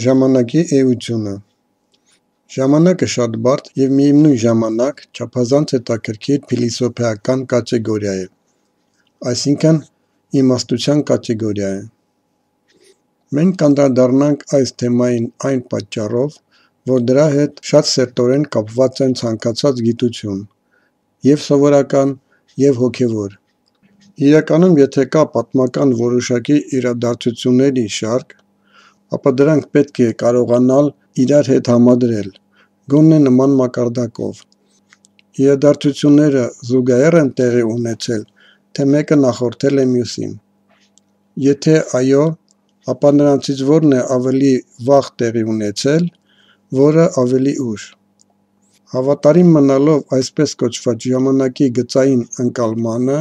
Ժամանակի էությունը Ժամանակը շատ բարդ և միևնույն ժամանակ չափազանց հետաքրքիր փիլիսոփայական կատեգորիա է, այսինքն իմաստության կատեգորիա է։ Մենք կանդրադառնանք այս թեմային այն պատճառով, որ դրա հետ շատ սերտորեն կապված են ցանկացած գիտություն, և սովորական, և հոգևոր։ Իրականում, եթե կա պատմական որոշակի իրադարձությունների շարք, ապա դրանք պետք է կարողանալ իրար հետ համադրել, գոնե նման մակարդակով. իրադարձությունները զուգահեռ են տեղի ունեցել, թե մեկը նախորդել է մյուսին։ Եթե այո, ապա նրանցից որն է ավելի վաղ տեղի ունեցել, որը ավելի ուշ։ Հավատարիմ մնալով այսպես կոչված ժամանակի գծային ընկալմանը,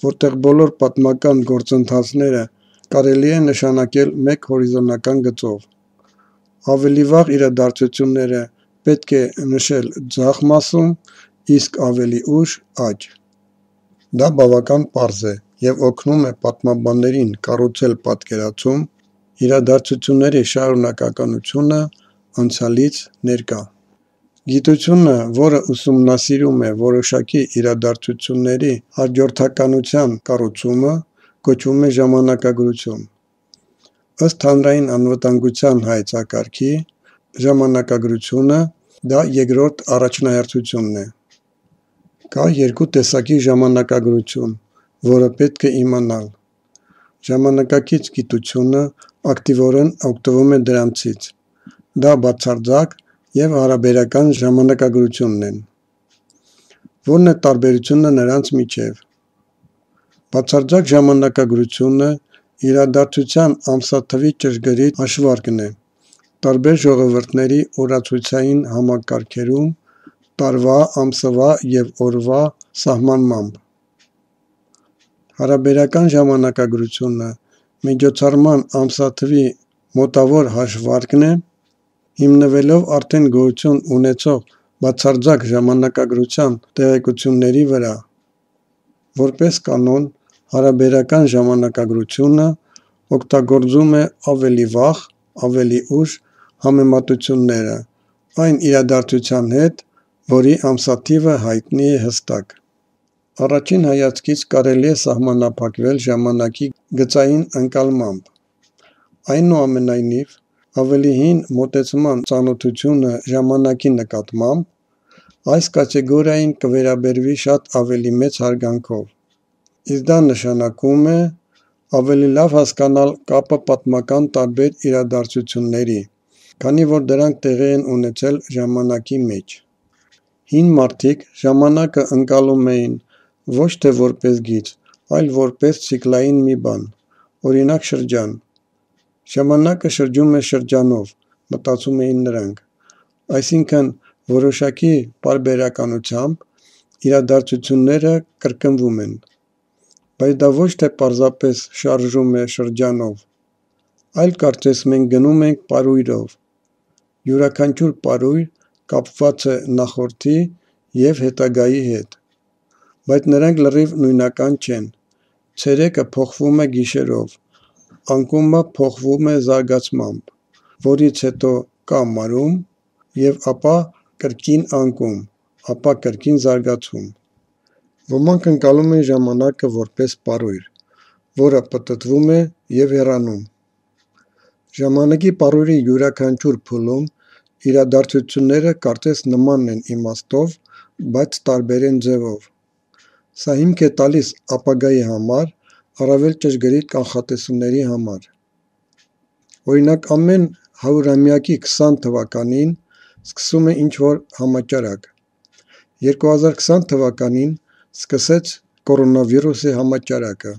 որտեղ բոլոր պատմական գործընթացները կարելի է նշանակել մեկ հորիզոնական գծով, ավելի վաղ իրադարձությունները պետք է նշել ձախ մասում, իսկ ավելի ուշ՝ աջ։ Դա բավական պարզ է և օգնում է պատմաբաններին կառուցել պատկերացում իրադարձությունների շարունակականությունը անցյալից ներկա։ Գիտությունը, որը ուսումնասիրում է որոշակի իրադարձությունների հաջորդականության կառուցումը, կոչվում է ժամանակագրություն։ Ըստ հանրային անվտանգության հայեցակարգի, ժամանակագրությունը դա երկրորդ առաջնահերթությունն է։ Կա երկու տեսակի ժամանակագրություն, որը պետք է իմանալ։ Ժամանակակից գիտությունը ակտիվորեն օգտվում է դրանցից։ Դա բացարձակ և հարաբերական ժամանակագրությունն են։ Ո՞րն է տարբերությունը նրանց միջև։ Բացարձակ ժամանակագրությունը իրադարձության ամսաթվի ճշգրիտ հաշվարկն է, տարբեր ժողովուրդների օրացուցային համակարգերում տարվա, ամսվա և օրվա սահմանմամբ։ Հարաբերական ժամանակագրությունը միջոցառման ամսաթվի մոտավոր հաշվարկն է, հիմնվելով արդեն գոյություն ունեցող բացարձակ ժամանակագրության տեղեկությունների վրա։ Որպես կանոն, հարաբերական ժամանակագրությունը օգտագործում է ավելի վաղ, ավելի ուշ համեմատությունները այն իրադարձության հետ, որի ամսաթիվը հայտնի է հստակ։ Առաջին հայացքից կարելի է սահմանափակվել ժամանակի գծային ընկալմամբ։ Այնուամենայնիվ, ավելի հին մոտեցման ծանոթությունը ժամանակի նկատմամբ այս կատեգորիային կվերաբերվի շատ ավելի մեծ հարգանքով, իսկ դա նշանակում է ավելի լավ հասկանալ կապը պատմական տարբեր իրադարձությունների, քանի որ դրանք տեղի են ունեցել ժամանակի մեջ։ Հին մարդիկ ժամանակը ընկալում էին ոչ թե որպես գիծ, այլ որպես ցիկլային մի բան, օրինակ շրջան։ Ժամանակը շրջում է շրջանով, մտածում էին նրանք, այսինքն որոշակի պարբերականությամբ իրադարձությունները կրկնվում են։ Բայց դա ոչ թե պարզապես շարժում է շրջանով, այլ կարծես մենք գնում ենք պարույրով։ Յուրաքանչյուր պարույր կապված է նախորդի և հետագայի հետ, բայց նրանք լրիվ նույնական չեն։ Ցերեկը փոխվում է գիշերով, անկումը փոխվում է զարգացմամբ, որից հետո կա մարում և ապա կրկին անկում, ապա կրկին զարգացում։ Ոմանք ընկալում են ժամանակը որպես պարույր, որը պտտվում է և հեռանում։ Ժամանակի պարույրի յուրաքանչյուր փուլում իրադարձությունները կարծես նման են իմաստով, բայց տարբեր են ձևով։ Սա հիմք է տալիս ապագայի համար, առավել ճշգրիտ կանխատեսումների համար։ Օրինակ, ամեն 100-ամյակի 20 թվականին սկսում է ինչ-որ համաճարակ։ 2020 թվականին սկսեց կորոնավիրուսի համաճարակը։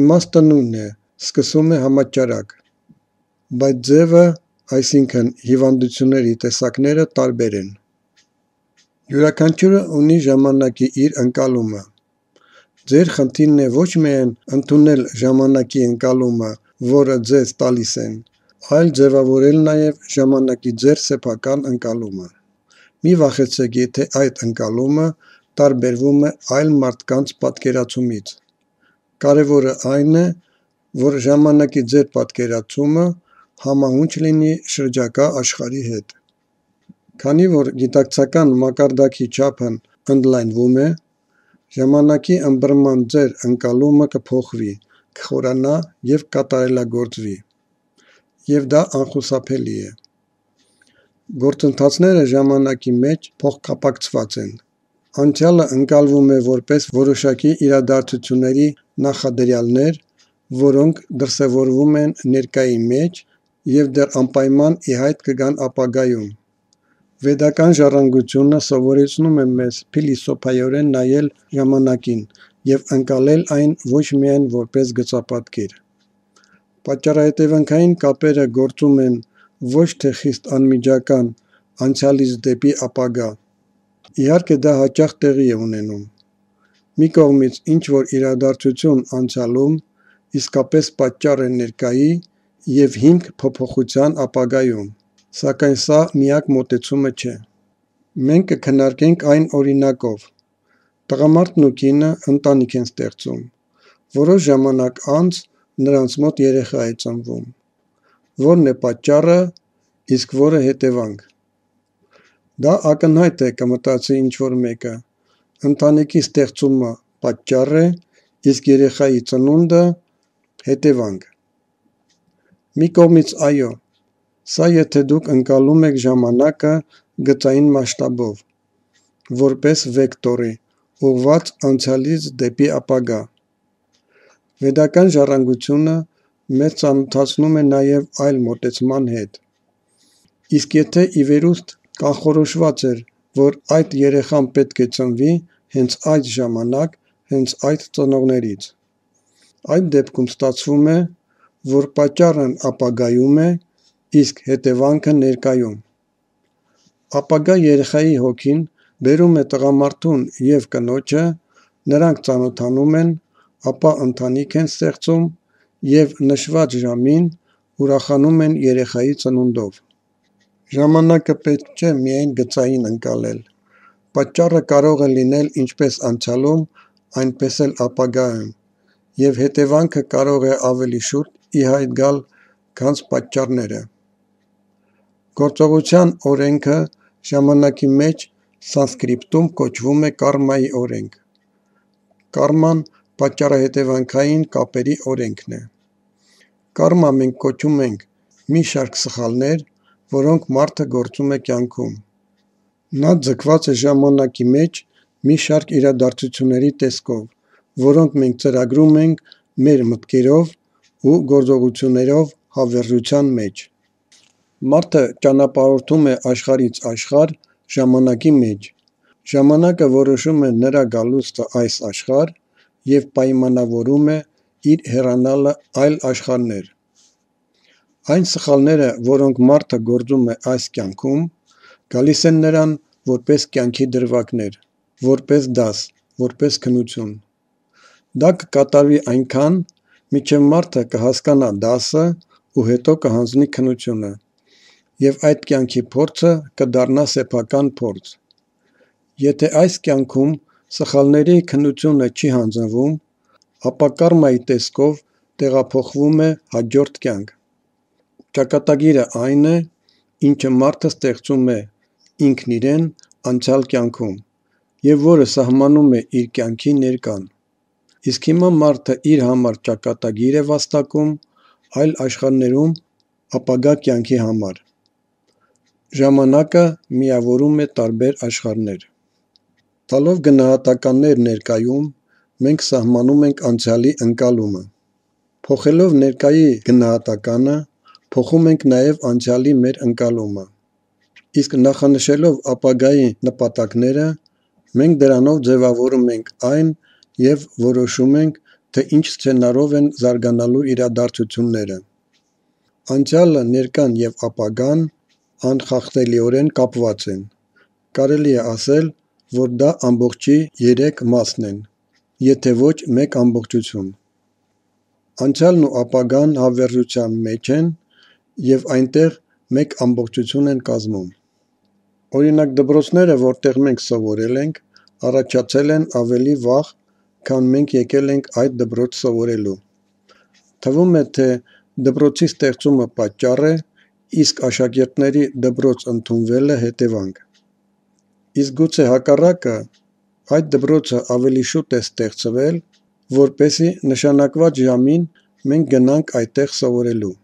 Իմաստը նույնն է, սկսում է համաճարակ, բայց ձևը, այսինքն հիվանդությունների տեսակները տարբեր են։ Յուրաքանչյուրը ունի ժամանակի իր ընկալումը։ Ձեր խնդիրն է ոչ միայն ընդունել ժամանակի ընկալումը, որը ձեզ տալիս են, այլ ձևավորել նաև ժամանակի ձեր սեփական ընկալումը։ Մի վախեցեք, եթե այդ ընկալումը տարբերվում է այլ մարդկանց պատկերացումից։ Կարևորը այն է, որ ժամանակի ձեր պատկերացումը համահունչ լինի շրջակա աշխարհի հետ։ Քանի որ գիտակցական մակարդակի չափն ընդլայնվում է, ժամանակի ըմբռնման ձեր ընկալումը կփոխվի, կխորանա և կատարելագործվի, և դա անխուսափելի է։ Գործընթացները ժամանակի մեջ փոխկապակցված են։ Անցյալը ընկալվում է որպես որոշակի իրադարձությունների նախադրյալներ, որոնք դրսևորվում են ներկայի մեջ և դեռ անպայման ի հայտ կգան ապագայում։ Վեդական ժառանգությունը սովորեցնում է մեզ փիլիսոփայորեն նայել ժամանակին և ընկալել այն ոչ միայն որպես գծապատկեր։ Պատճառահետևանքային կապերը գործում են ոչ թե խիստ անմիջական անցյալից դեպի ապագա։ Իհարկե դա հաճախ տեղի է ունենում։ Մի կողմից ինչ-որ իրադարձություն անցյալում իսկապես պատճառ է ներկայի և հիմք փոփոխության ապագայում, սակայն սա միակ մոտեցումը չէ։ Մենք կքննարկենք այն օրինակով։ Տղամարդն ու կինը ընտանիք են ստեղծում։ Որոշ ժամանակ անց նրանց մոտ երեխա է ծնվում։ Ո՞րն է պատճառը, իսկ ո՞րը հետևանք։ Դա ակնհայտ է, կմտածի ինչ-որ մեկը։ Ընտանիքի ստեղծումը պատճառ է, իսկ երեխայի ծնունդը հետևանք։ Մի կողմից այո, սա եթե դուք ընկալում եք ժամանակը գծային մասշտաբով, որպես վեկտորի, ուղղված անցյալից դեպի ապագա։ Վեդական ժառանգությունը մեզ ծանոթացնում է նաև այլ մոտեցման հետ։ Իսկ եթե ի վերուստ կանխորոշված էր, որ այդ երեխան պետք է ծնվի հենց այդ ժամանակ, հենց այդ ծնողներից, այդ դեպքում ստացվում է, որ պատճառն ապագայում է, իսկ հետևանքը ներկայում։ Ապագա երեխայի հոգին բերում է տղամարդուն և կնոջը, նրանք ծանոթանում են, ապա ընտանիք են ստեղծում և նշված ժամին ուրախանում են երեխայի ծնունդով։ Ժամանակը պետք չէ միայն գծային ընկալել։ Պատճառը կարող է լինել ինչպես անցյալում, այնպես էլ ապագայում, և հետևանքը կարող է ավելի շուտ ի հայտ գալ, քան պատճառները։ Գործողության օրենքը ժամանակի մեջ սանսկրիտում կոչվում է կարմայի օրենք։ Կարման պատճառահետևանքային կապերի օրենքն է։ Կարմա մենք կոչում ենք մի շարք սխալներ, որոնք մարդը գործում է կյանքում։ Նա ձգված է ժամանակի մեջ մի շարք իրադարձությունների տեսքով, որոնք մենք ծրագրում ենք մեր մտքերով ու գործողություններով հավերժության մեջ։ Մարդը ճանապարհորդում է աշխարհից աշխարհ ժամանակի մեջ։ Ժամանակը որոշում է նրա գալուստը այս աշխարհ և պայմանավորում է իր հեռանալը այլ աշխարհներ։ Այն սխալները, որոնք մարդը գործում է այս կյանքում, գալիս են նրան որպես կյանքի դրվագներ, որպես դաս, որպես քննություն։ Դա կկատարվի այնքան, մինչև մարդը կհասկանա դասը ու հետո կհանձնի քննությունը, և այդ կյանքի փորձը կդառնա սեփական փորձ։ Եթե այս կյանքում սխալների քննությունը չի հանձնվում, ապա կարմայի տեսքով տեղափոխվում է հաջորդ կյանք։ Ճակատագիրը այն է, ինչը մարդը ստեղծում է ինքն իրեն անցյալ կյանքում, և որը սահմանում է իր կյանքի ներկան։ Իսկ հիմա մարդը իր համար ճակատագիր է վաստակում այլ աշխարհներում ապագա կյանքի համար։ Ժամանակը միավորում է տարբեր աշխարհներ։ Տալով գնահատականներ ներկայում, մենք սահմանում ենք անցյալի ընկալումը։ Փոխելով ներկայի գնահատականը, փոխում ենք նաև անցյալի մեր ընկալումը։ Իսկ նախանշելով ապագայի նպատակները, մենք դրանով ձևավորում ենք այն և որոշում ենք, թե ինչ սցենարով են զարգանալու իրադարձությունները։ Անցյալը, ներկան և ապագան անխախտելիորեն կապված են։ Կարելի է ասել, որ դա ամբողջի երեք մասն են, եթե ոչ մեկ ամբողջություն։ Անցյալն ու ապագան հավերժության մեջ են և այնտեղ մեկ ամբողջություն են կազմում։ Օրինակ դպրոցները, որտեղ մենք սովորել ենք, առաջացել են ավելի վաղ, քան մենք եկել ենք այդ դպրոց սովորելու։ Թվում է, թե դպրոցի ստեղծումը պատճառ է, իսկ աշակերտների դպրոց ընդունվելը հետևանք։ Իսկ գուցե հակառակը, այդ դպրոցը ավելի շուտ է ստեղծվել, որպեսզի նշանակված ժամին մենք գնանք այդտեղ սովորելու։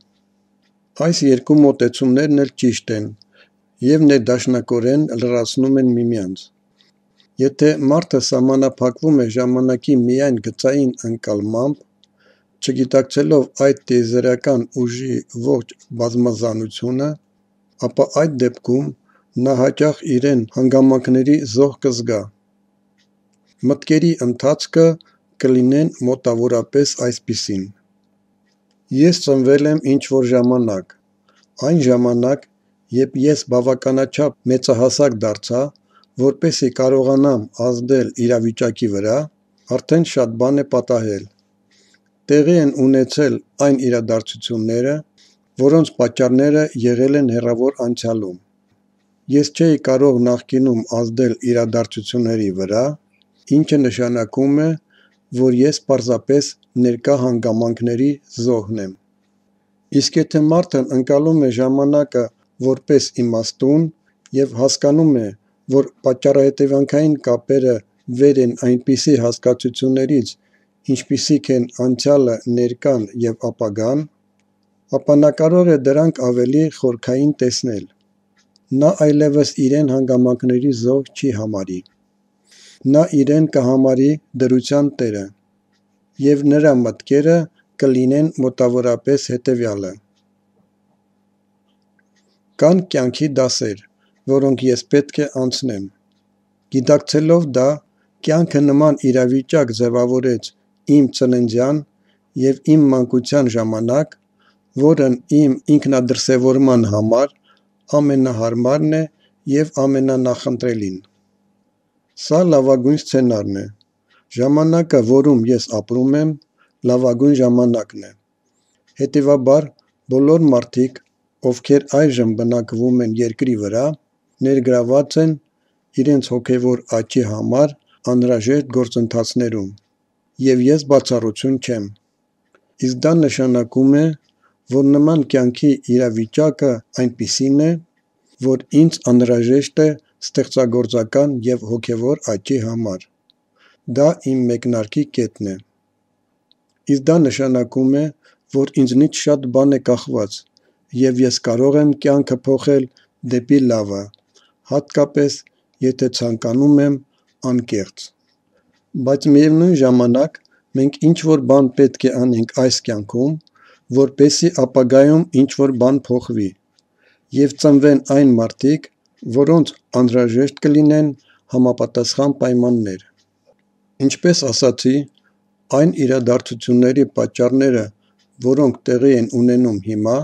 Այս երկու մոտեցումներն էլ ճիշտ են և ներդաշնակորեն լրացնում են միմյանց։ Եթե մարդը սահմանափակվում է ժամանակի միայն գծային ընկալմամբ, չգիտակցելով այդ տիեզերական ուժի ողջ բազմազանությունը, ապա այդ դեպքում նա հաճախ իրեն հանգամանքների զոհ կզգա։ Մտքերի ընթացքը կլինեն մոտավորապես այսպիսին. Ես ծնվել եմ ինչ-որ ժամանակ, այն ժամանակ, երբ ես բավականաչափ մեծահասակ դարձա, որպեսզի կարողանամ ազդել իրավիճակի վրա, արդեն շատ բան է պատահել։ Տեղի են ունեցել այն իրադարձությունները, որոնց պատճառները եղել են հեռավոր անցյալում։ Ես չէի կարող նախկինում ազդել իրադարձությունների վրա, ինչը նշանակում է, որ ես պարզապես ներկա հանգամանքների զոհն եմ։ Իսկ եթե մարդն ընկալում է ժամանակը որպես իմաստուն և հասկանում է, որ պատճառահետևանքային կապերը վեր են այնպիսի հասկացություններից, ինչպիսիք են անցյալը, ներկան և ապագան, ապա նա կարող է դրանք ավելի խորքային տեսնել։ Նա այլևս իրեն հանգամանքների զոհ չի համարի։ Նա իրեն կհամարի դրության տերը, և նրա մտքերը կլինեն մոտավորապես հետևյալը. Կան կյանքի դասեր, որոնք ես պետք է անցնեմ։ Գիտակցելով դա, կյանքը նման իրավիճակ ձևավորեց իմ ծննդյան և իմ մանկության ժամանակ, որն իմ ինքնադրսևորման համար ամենահարմարն է և ամենանախընտրելին։ Սա լավագույն սցենարն է։ Ժամանակը, որում ես ապրում եմ, լավագույն ժամանակն է։ Հետևաբար, բոլոր մարդիկ, ովքեր այժմ բնակվում են երկրի վրա, ներգրավված են իրենց հոգևոր աճի համար անհրաժեշտ գործընթացներում, և ես բացառություն չեմ։ Իսկ դա նշանակում է, որ նման կյանքի իրավիճակը այնպիսին է, որ ինձ անհրաժեշտ է ստեղծագործական և հոգևոր աճի համար։ Դա իմ մեկնարկի կետն է։ Իսկ դա նշանակում է, որ ինձնից շատ բան է կախված, և ես կարող եմ կյանքը փոխել դեպի լավը, հատկապես, եթե ցանկանում եմ անկեղծ։ Բայց միևնույն ժամանակ, մենք ինչ-որ բան պետք է անենք այս կյանքում, որպեսզի ապագայում ինչ-որ բան փոխվի, և ծնվեն այն մարդիկ, որոնց անհրաժեշտ կլինեն համապատասխան պայմաններ։ Ինչպես ասացի, այն իրադարձությունների պատճառները, որոնք տեղի են ունենում հիմա,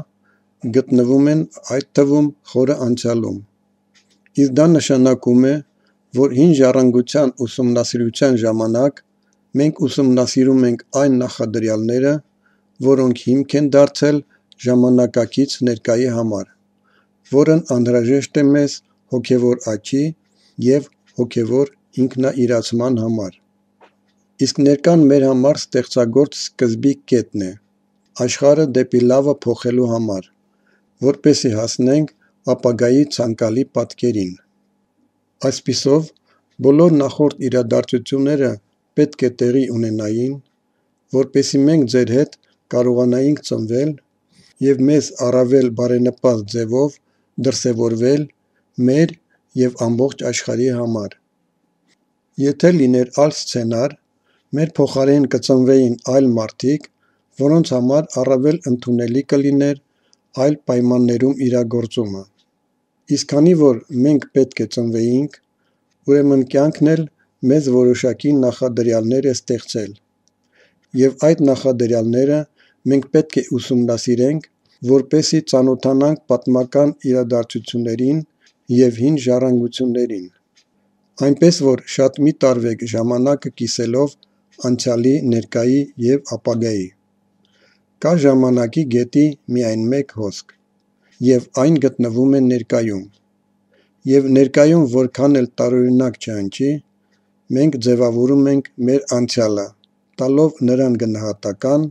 գտնվում են այդ թվում խորը անցյալում։ Իսկ դա նշանակում է, որ հին ժառանգության ուսումնասիրության ժամանակ մենք ուսումնասիրում ենք այն նախադրյալները, որոնք հիմք են դարձել ժամանակակից ներկայի համար, որն անհրաժեշտ է մեզ հոգևոր աճի և հոգևոր ինքնաիրացման համար։ Իսկ ներկան մեր համար ստեղծագործ սկզբի կետն է, աշխարհը դեպի լավը փոխելու համար, որպեսզի հասնենք ապագայի ցանկալի պատկերին։ Այսպիսով, բոլոր նախորդ իրադարձությունները պետք է տեղի ունենային, որպեսզի մենք ձեր հետ կարողանայինք ծնվել և մեզ առավել բարենպաստ ձևով դրսևորվել մեր և ամբողջ աշխարհի համար։ Եթե լիներ այլ սցենար, մեր փոխարեն կծնվեին այլ մարդիկ, որոնց համար առավել ընդունելի կլիներ այլ պայմաններում իրագործումը։ Իսկ քանի որ մենք պետք է ծնվեինք, ուրեմն կյանքն էլ մեզ որոշակի նախադրյալներ է ստեղծել, և այդ նախադրյալները մենք պետք է ուսումնասիրենք, որպեսզի ծանոթանանք պատմական իրադարձություններին և հին ժառանգություններին։ Այնպես որ շատ մի տարվեք ժամանակը կիսելով անցյալի, ներկայի և ապագայի։ Կա ժամանակի գետի միայն մեկ հոսք, և այն գտնվում է ներկայում։ Եվ ներկայում որքան էլ տարօրինակ չհնչի, մենք ձևավորում ենք մեր անցյալը, տալով նրան գնահատական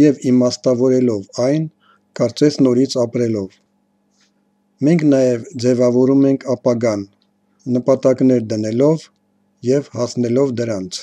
և իմաստավորելով այն կարծես նորից ապրելով։ Մենք նաև ձևավորում ենք ապագան, նպատակներ դնելով և հասնելով դրանց։